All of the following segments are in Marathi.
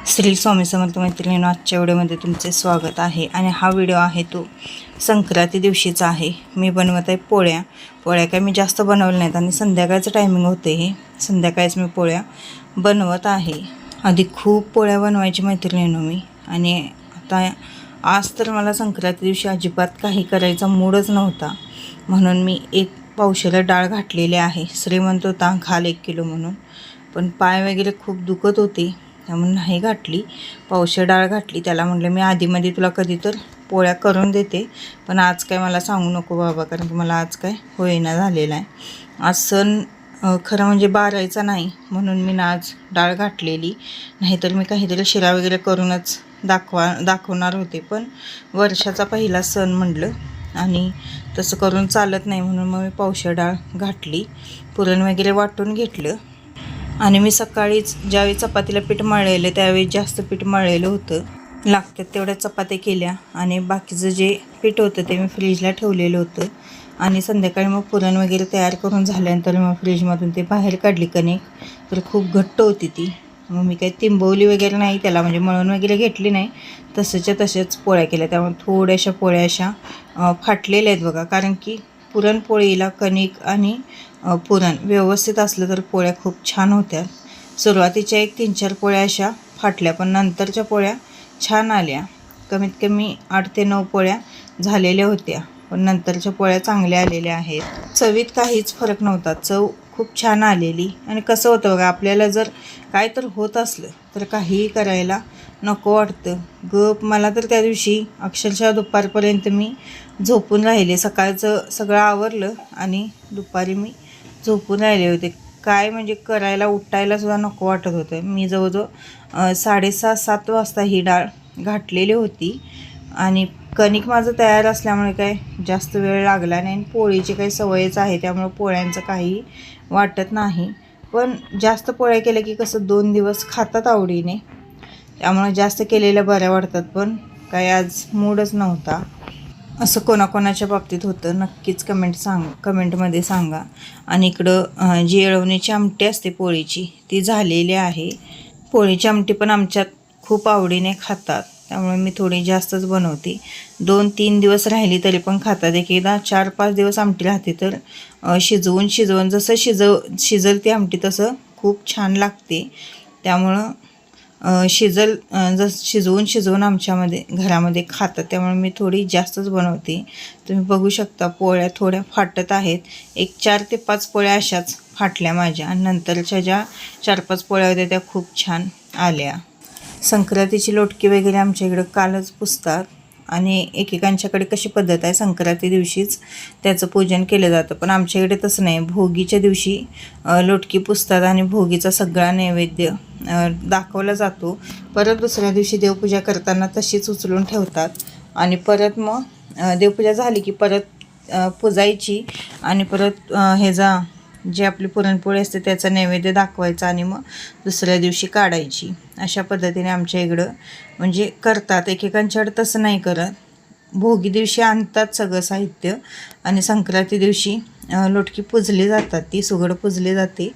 श्री स्वामी समर्थ मैत्रिणींनो, आजच्या व्हिडिओमध्ये तुमचे स्वागत आहे. आणि हा व्हिडिओ आहे तो संक्रांती दिवशीचा आहे. मी बनवत आहे पोळ्या काय मी जास्त बनवल्या नाहीत आणि संध्याकाळचं टायमिंग होते. हे संध्याकाळीच मी पोळ्या बनवत आहे. आधी खूप पोळ्या बनवायची मैत्रिणींनो मी, आणि आता आज तर मला संक्रांती दिवशी अजिबात काही करायचा मूडच नव्हता. म्हणून मी 1 पावशेर डाळ घातलेली आहे. श्रीमंत होता घाल 1 किलो म्हणून, पण पाय वगैरे खूप दुखत होते त्यामुळे नाही घातली. पावशेर डाळ घातली. त्याला म्हटलं मी आधीमध्ये तुला कधी तर पोळ्या करून देते, पण आज काय मला सांगू नको बाबा, कारण की मला आज काय होईना झालेला आहे. आज सण खरं म्हणजे बारायचा नाही म्हणून मी आज डाळ घातलेली. नाहीतर मी काहीतरी शिरा वगैरे करूनच दाखवणार होते, पण वर्षाचा पहिला सण म्हटलं आणि तसं करून चालत नाही म्हणून मग मी पावशेर डाळ घातली. पुरण वगैरे वाटून घेतलं. आणि मी सकाळीच ज्यावेळी चपातीला पीठ मळलेलं त्यावेळी जास्त पीठ मळलेलं होतं. लागतात तेवढ्या चपात्या केल्या आणि बाकीचं जे पीठ होतं ते मी फ्रीजला ठेवलेलं होतं. आणि संध्याकाळी मग पुरण वगैरे तयार करून झाल्यानंतर मग फ्रीजमधून ते बाहेर काढली कणिक. तर खूप घट्ट होती ती. मग मी काही तिंबवली वगैरे नाही त्याला, म्हणजे मळून वगैरे घेतली नाही, तसंच्या तशाच पोळ्या केल्या. त्यामुळे थोड्याशा पोळ्या अशा फाटलेल्या आहेत बघा. कारण की पुरणपोळीला कणिक आणि पुरण व्यवस्थित असलं तर पोळ्या खूप छान होत्या. सुरुवातीच्या 3-4 पोळ्या अशा फाटल्या, पण नंतरच्या पोळ्या छान आल्या. कमीत कमी 8 ते 9 पोळ्या झालेल्या होत्या, पण नंतरच्या पोळ्या चांगल्या आलेल्या आहेत. चवीत काहीच फरक नव्हता. चव खूप छान आलेली. आणि कसं होतं बघा, आपल्याला जर काय तर होत असलं तर काहीही करायला नको वाटतं. मला तर त्या दिवशी अक्षरशः दुपारपर्यंत मी झोपून राहिले. सकाळचं सगळं आवरलं आणि दुपारी मी झोपून राहिले होते. काय म्हणजे करायला उठायला सुद्धा नको वाटत होतं. मी जवळजवळ 6:30-7 वाजता ही डाळ घातलेली होती. आणि कणिक माझं तयार असल्यामुळे काय जास्त वेळ लागला नाही. पोळीची काही सवयच आहे त्यामुळे पोळ्यांचं काही वाटत नाही. पण जास्त पोळ्या केल्या की कसं 2 दिवस खातात आवडीने, त्यामुळे जास्त केलेल्या बऱ्या वाटतात. पण काय आज मूडच नव्हता. असं कोणाकोणाच्या बाबतीत होतं नक्कीच कमेंटमध्ये सांगा. आणि इकडं जी येळवणीची आमटी असते पोळीची ती झालेली आहे. पोळीची आमटी पण आमच्यात खूप आवडीने खातात, त्यामुळे मी थोडी जास्तच बनवते. 2-3 दिवस राहिली तरी पण खातात. एकदा 4-5 दिवस आमटी राहते तर शिजवून जसं शिजल ती आमटी तसं खूप छान लागते. त्यामुळं शिजवून आमच्यामध्ये घरामध्ये खातात, त्यामुळे मी थोडी जास्तच बनवते. तुम्ही बघू शकता पोळ्या थोड्या फाटत आहेत. 4 ते 5 पोळ्या अशाच फाटल्या माझ्या, आणि नंतरच्या ज्या 4-5 पोळ्या होत्या त्या खूप छान आल्या. संक्रांतीची लोटकी वगैरे आमच्या इकडं कालच पुजतात. आणि एकेकांच्याकडे कशी पद्धत आहे, संक्रांती दिवशीच त्याचं पूजन केलं जातं, पण आमच्याकडे तसं नाही. भोगीच्या दिवशी लोटकी पुजतात आणि भोगीचा सगळा नैवेद्य दाखवला जातो. परत दुसऱ्या दिवशी देवपूजा करताना तशीच उचलून ठेवतात. आणि परत मग देवपूजा झाली की परत पुजायची आणि परत जे आपली पुरणपोळी असते त्याचा नैवेद्य दाखवायचा आणि मग दुसऱ्या दिवशी काढायची. अशा पद्धतीने आमच्या इकडं म्हणजे करतात. एकेकांच्याकडे तसं नाही करत. भोगी दिवशी आणतात सगळं साहित्य आणि संक्रांती दिवशी लोटकी पुजली जातात, ती सुगड पुजली जाते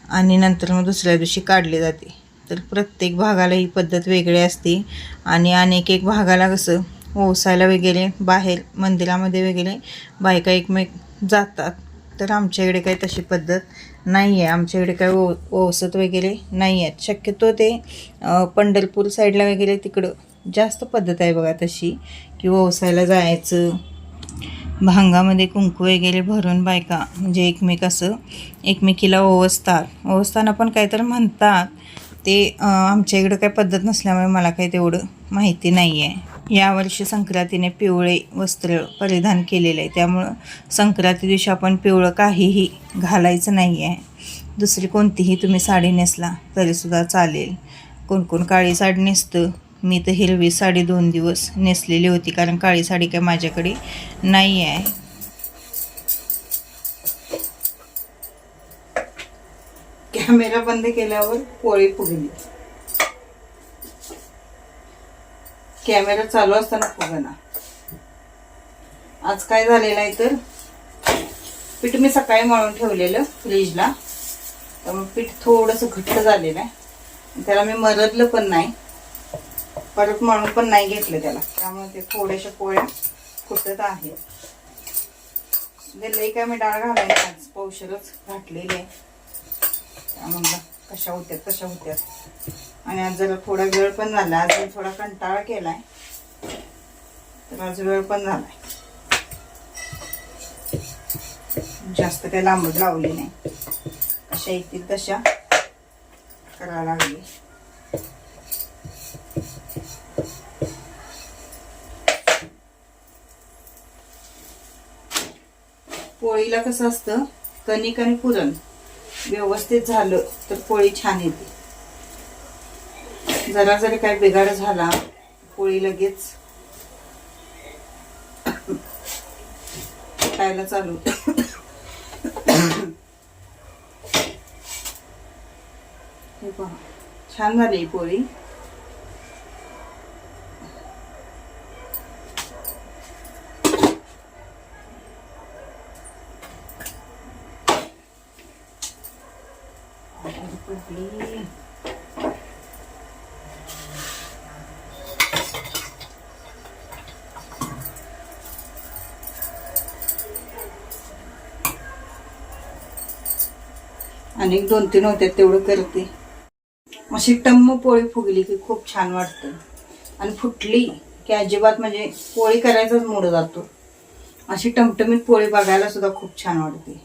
आणि नंतर मग दुसऱ्या दिवशी काढली जाते. तर प्रत्येक भागाला ही पद्धत वेगळी असते. आणि एक भागाला कसं ओसायला वगैरे बाहेर मंदिरामध्ये वगैरे बायका एकमेक जातात. तर आमच्याकडे काही तशी पद्धत नाही आहे. आमच्याकडे काय ओसत वगैरे नाही आहेत. शक्यतो ते पंढरपूर साईडला वगैरे तिकडं जास्त पद्धत आहे बघा तशी, की ओसायला जायचं. भांगामध्ये कुंकू वगैरे भरून बायका म्हणजे एकमेकीला ओवसताना पण काहीतरी म्हणतात ते. आमच्या इकडं काही पद्धत नसल्यामुळे मला काही तेवढं माहिती नाही आहे. यावर्षी संक्रांतीने पिवळे वस्त्र परिधान केलेले आहे, त्यामुळं संक्रांती दिवशी आपण पिवळं काहीही घालायचं नाही आहे. दुसरी कोणतीही तुम्ही साडी नेसला तरीसुद्धा चालेल. कोण काळी साडी नेसतं. मी तर हिरवी साडी 2 दिवस नेसलेली होती, कारण काळी साडी काय माझ्याकडे नाही आहे. कॅमेरा बंद केल्यावर पोळी फुगली. कॅमेरा चालू असताना फुगना. आज काय झालेलं आहे तर पीठ मी सकाळी मळून ठेवलेलं फ्रीजला, त्यामुळे पीठ थोडंसं घट्ट झालेलं आहे. त्याला मी मरदलं पण नाही, परत मळून पण नाही घेतलं त्याला, त्यामुळे ते थोड्याशा पोळ्या फुटत आहेत. लई काय मी डाळ घालायची आज पावशेरच घातलेली आहे, त्यामुळे कशा होत्यात तशा होत्यात. आणि आज जरा थोडा वेळ पण झाला, आज थोडा कंटाळा केलाय, तर आज वेळ पण झालाय. जास्त काही लांबट लावली नाही, कशा येतील तशा करायला लागली. पोळीला कसं असतं, कणिक आणि पुरण व्यवस्थित झालं तर पोळी छान येते. जरा जरी काय बिघाड झाला पोळी लगेच फुटायला चालू होते. हे पहा छान झाली पोळी. आणि 2-3 होते तेवढं करते. अशी टम्म पोळी फुगली की खूप छान वाटतं, आणि फुटली की अजिबात म्हणजे पोळी करायचाच मूड जातो. अशी टमटमीत पोळी बघायला सुद्धा खूप छान वाटते.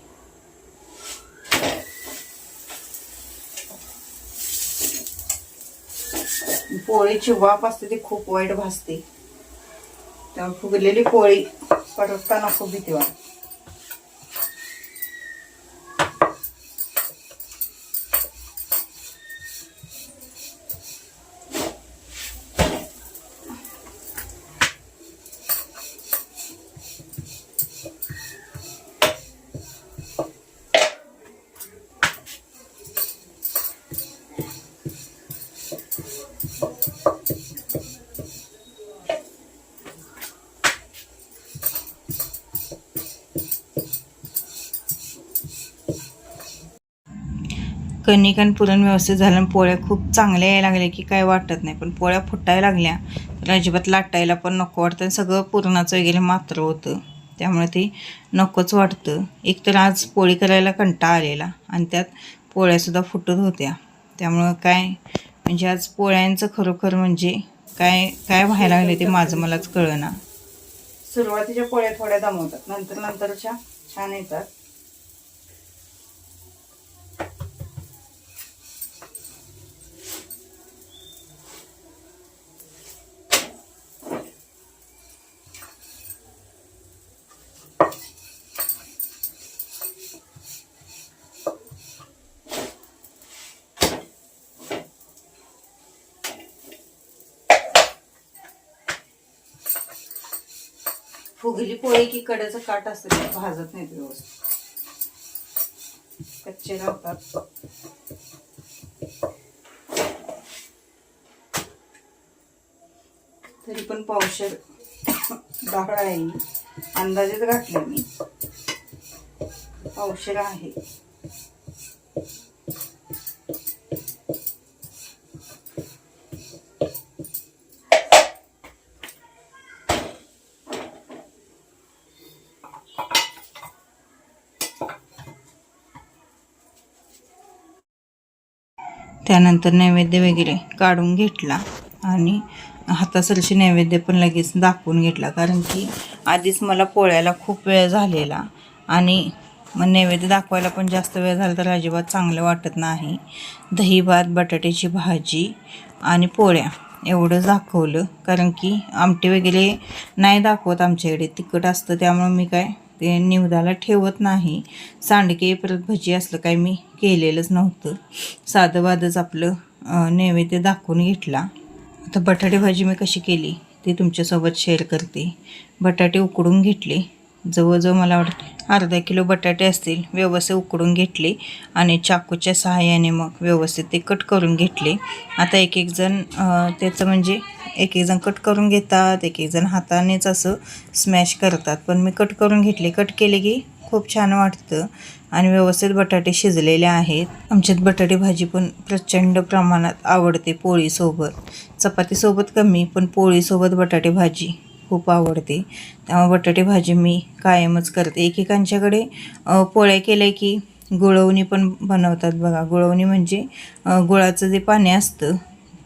पोळीची वाफ असते ती खूप वाईट भासते, त्यामुळे फुगलेली पोळी परतताना खूप भीती वाटते. कणिक आणि पुरण व्यवस्थित झालं आणि पोळ्या खूप चांगल्या यायला लागल्या की काय वाटत नाही. पण पोळ्या फुटायला लागल्या तर अजिबात लाटायला पण नको वाटतं. सगळं पुरणाचं वगैरे मात्र होतं, त्यामुळे ते नकोच वाटतं. एकतर आज पोळी करायला कंटाळा आलेला आणि त्यात पोळ्यासुद्धा फुटत होत्या, त्यामुळं काय म्हणजे आज पोळ्यांचं खरोखर म्हणजे काय काय व्हायला लागले ते माझं मलाच कळना. सुरुवातीच्या पोळ्या थोड्या दमवतात, नंतरच्या छान येतात. फुगली पोळी की कड्याचं काट असतं ते भाजत नाहीत व्यवस्थित, कच्चे राहतात. तरी पण पावशेर डाळ आहे, अंदाजेच घातले मी, पावशेर आहे. त्यानंतर नैवेद्य वगैरे काढून घेतला आणि हातासरशी नैवेद्य पण लगेच दाखवून घेतला, कारण की आधीच मला पोळ्याला खूप वेळ झालेला आणि मग नैवेद्य दाखवायला पण जास्त वेळ झाला तर अजिबात चांगलं वाटत नाही. दही भात, बटाट्याची भाजी आणि पोळ्या एवढं दाखवलं, कारण की आमटी वगैरे नाही दाखवत आमच्याकडे, तिखट असतं, त्यामुळे मी काय ते निवदाला ठेवत नाही. सांडगे परत भजी असलं काय मी केलेलंच नव्हतं, साधं वादच आपलं नैवेद्य दाखवून घेतला. आता बटाटे भाजी मी कशी केली ते तुमच्यासोबत शेअर करते. बटाटे उकडून घेतले, जवळजवळ मला वाटतं अर्धा किलो बटाटे असतील, व्यवस्थित उकडून घेतले आणि चाकूच्या सहाय्याने मग व्यवस्थित ते कट करून घेतले. आता एक एक जण त्याचं म्हणजे एक एक जण कट करून घेतात, एक एक जण हातानेच असं स्मॅश करतात, पण मी कट करून घेतले. कट केले की खूप छान वाटतं आणि व्यवस्थित बटाटे शिजलेले आहेत. आमच्यात बटाटे भाजी पण प्रचंड प्रमाणात आवडते पोळीसोबत. चपातीसोबत कमी, पण पोळीसोबत बटाटे भाजी खूप आवडते. त्यामुळे बटाटे भाजी मी कायमच करते. एकेकांच्याकडे पोळ्या केल्या की गुळवणी पण बनवतात बघा. गुळवणी म्हणजे गुळाचं जे पाणी असतं,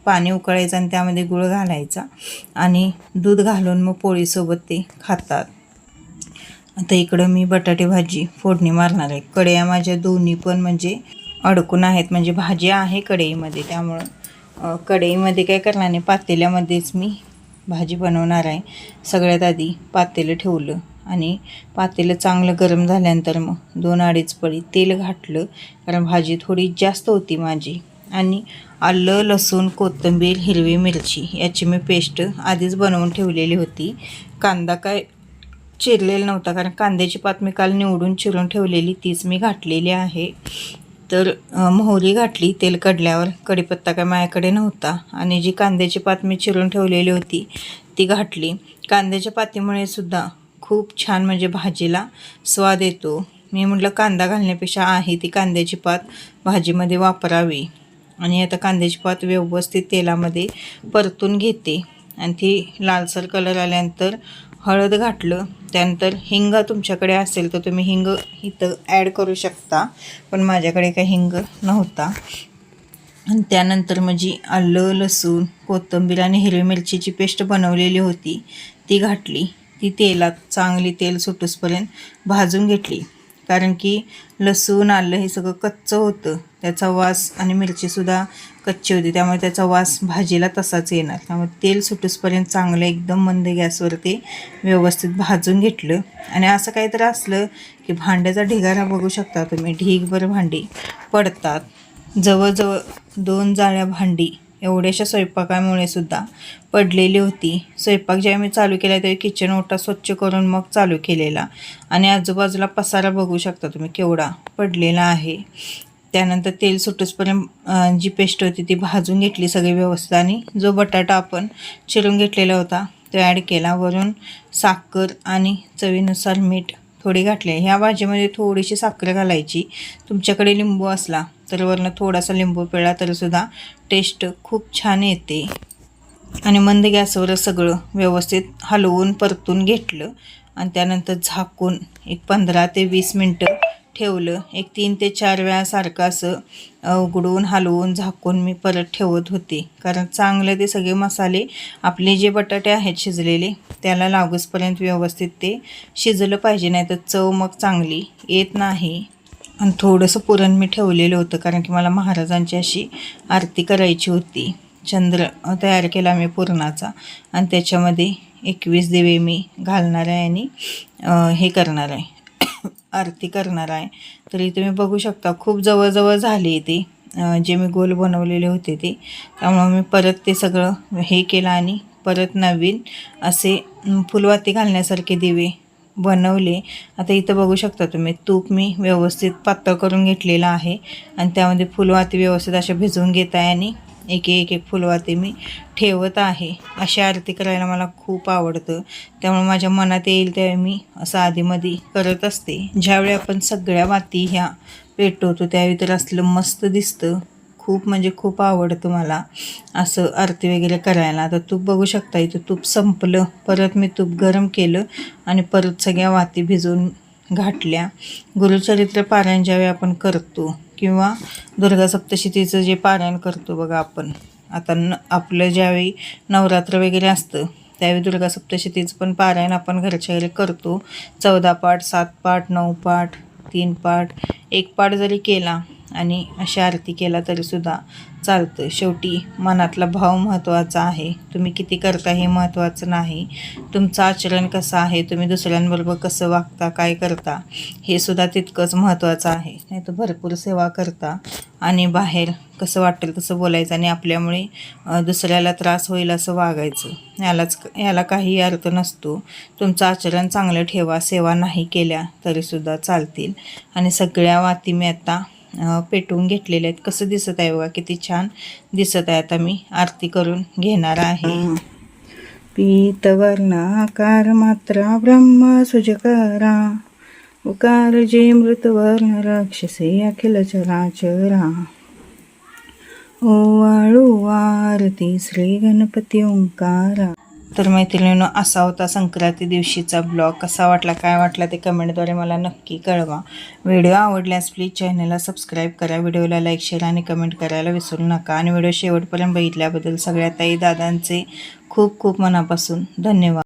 पाणी उकळायचं आणि त्यामध्ये गुळ घालायचा आणि दूध घालून मग पोळीसोबत ते खातात. आता इकडं मी बटाटे भाजी फोडणी मारणार आहे. कढया माझ्या दोन्ही पण म्हणजे अडकून आहेत, म्हणजे भाजी आहे कढईमध्ये, त्यामुळं कढईमध्ये काय करणार नाही, पातेल्यामध्येच मी भाजी बनवणार आहे. सगळ्यात आधी पातेलं ठेवलं आणि पातेलं चांगलं गरम झाल्यानंतर मग 2-2.5 पळी तेल घातलं, कारण भाजी थोडी जास्त होती माझी. आणि आलं, लसूण, कोथिंबीर, हिरवी मिरची याची मी पेस्ट आधीच बनवून ठेवलेली होती. कांदा काय चिरलेला नव्हता, कारण कांद्याची पात मी काल निवडून चिरून ठेवलेली, तीच मी घातलेली आहे. तर मोहरी घातली तेल कढल्यावर. कढीपत्ता काय माझ्याकडे नव्हता आणि जी कांद्याची पात मी चिरून ठेवलेली होती ती घातली. कांद्याच्या पातीमुळे सुद्धा खूप छान म्हणजे भाजीला स्वाद येतो. मी म्हटलं कांदा घालण्यापेक्षा आहे ती कांद्याची पात भाजीमध्ये वापरावी. आणि आता कांद्याची पात व्यवस्थित तेलामध्ये परतून घेते आणि ती लालसर कलर आल्यानंतर हळद घातलं. त्यानंतर हिंग तुमच्याकडे असेल तर तुम्ही हिंग इथं ॲड करू शकता, पण माझ्याकडे काही हिंग नव्हता. आणि त्यानंतर माझी आलं, लसूण, कोथिंबीर आणि हिरवी मिरचीची पेस्ट बनवलेली होती ती घातली. ती तेलात चांगली तेल सुटूसपर्यंत भाजून घेतली, कारण की लसूण, आलं हे सगळं कच्चं होतं, त्याचा वास, आणि मिरचीसुद्धा कच्ची होती, त्यामुळे त्याचा वास भाजीला तसाच येणार. त्यामुळे तेल सुटूसपर्यंत चांगलं एकदम मंद गॅसवर ते व्यवस्थित भाजून घेतलं. आणि असं काहीतरी असलं की भांड्याचा ढिगारा बघू शकता तुम्ही, ढीगभर भांडी पडतात. जवळजवळ 2 जाळ्या भांडी एवढ्याशा स्वयंपाकामुळे सुद्धा पडलेली होती. स्वयंपाक जेव्हा मी चालू केला तेव्हा किचन ओटा स्वच्छ करून मग चालू केलेला. आणि आजूबाजूला पसारा बघू शकता तुम्ही केवढा पडलेला आहे. त्यानंतर तेल सुटूसपर्यंत जी पेस्ट होती ती भाजून घेतली सगळी व्यवस्थित. आणि जो बटाटा आपण चिरून घेतलेला होता तो ॲड केला. वरून साखर आणि चवीनुसार मीठ थोडी घातली. ह्या भाजीमध्ये थोडीशी साखर घालायची. तुमच्याकडे लिंबू असला तर वरनं थोडासा लिंबू पिळला तरीसुद्धा टेस्ट खूप छान येते. आणि मंद गॅसवर सगळं व्यवस्थित हलवून परतून घेतलं आणि त्यानंतर झाकून एक 15 ते 20 मिनटं ठेवलं. एक 3 ते 4 वेळा सारखं असं उघडून हलवून झाकून मी परत ठेवत होते, कारण चांगलं ते सगळे मसाले आपले जे बटाटे आहेत शिजलेले त्याला लागूसपर्यंत व्यवस्थित ते शिजलं पाहिजे, नाही तर चव मग चांगली येत नाही. आणि थोडंसं पुरण मी ठेवलेलं होतं, कारण की मला महाराजांची अशी आरती करायची होती. चंद्र तयार केला मी पुरणाचा आणि त्याच्यामध्ये 21 दिवे मी घालणार आहे आणि हे करणार आहे, आरती करणार आहे. तर इथे मी बघू शकता खूप जवळजवळ झाले ते जे मी गोल बनवलेले होते ते. त्यामुळं मी परत ते सगळं हे केलं आणि परत नवीन असे फुलवाती घालण्यासारखे दिवे बनवले. आता इथं बघू शकता तुम्ही तूप मी व्यवस्थित पातळ करून घेतलेलं आहे आणि त्यामध्ये फुलवाती व्यवस्थित अशा भिजवून घेत आहे आणि एक फुलवाती मी ठेवत आहे. अशी आरती करायला मला खूप आवडतं, त्यामुळे माझ्या मनात येईल त्यावेळी मी असं आधीमध्ये करत असते. ज्यावेळी आपण सगळ्या वाती ह्या पेटवतो त्यावेळी तर असलं मस्त दिसतं. खूप म्हणजे खूप आवडतं मला असं आरती वगैरे करायला. आता तूप बघू शकता इथं तूप संपलं. परत मी तूप गरम केलं आणि परत सगळ्या वाती भिजवून घातल्या. गुरुचरित्र पारायण ज्यावेळी आपण करतो किंवा दुर्गा सप्तशतीचं जे पारायण करतो बघा आपण, आता आपलं ज्यावेळी नवरात्र वगैरे असतं त्यावेळी दुर्गा सप्तशतीचं पण पारायण आपण घरच्या घरी करतो. 14 पाठ, 7 पाठ, 9 पाठ, 3 पाठ, 1 पाठ जरी केला आणि अशी आरती केला तरीसुद्धा चालतं. शेवटी मनातला भाव महत्त्वाचा आहे. तुम्ही किती करता हे महत्त्वाचं नाही, तुमचं आचरण कसं आहे, तुम्ही दुसऱ्यांबरोबर कसं वागता, काय करता हे सुद्धा तितकंच महत्त्वाचं आहे. नाही तर भरपूर सेवा करता आणि बाहेर कसं वाटेल तसं बोलायचं आणि आपल्यामुळे दुसऱ्याला त्रास होईल असं वागायचं. याला काही अर्थ नसतो. तुमचं आचरण चांगलं ठेवा. सेवा नाही केल्या तरीसुद्धा चालतील. आणि सगळ्या वाती मी आता पेटवून घेतलेले आहेत. कसं दिसत आहे बघा, किती छान दिसत आहे. आता मी आरती करून घेणार आहे. पीतवर्णाकार मात्रा ब्रह्म सुजकरा उकार जे मृतवर्ण राक्षसे अखिल चराचरा ओवाळू आरती श्री गणपती ओंकारा. तर मैत्रिणींनो, असा होता संक्रांती दिवशीचा ब्लॉग. कसा वाटला, काय वाटला ते कमेंटद्वारे मला नक्की कळवा. व्हिडिओ आवडल्यास प्लीज चॅनलला सबस्क्राईब करा, व्हिडिओला लाईक शेअर आणि कमेंट करायला विसरू नका. आणि व्हिडिओ शेवटपर्यंत बघितल्याबद्दल सगळ्या ताई दादांचे खूप खूप मनापासून धन्यवाद.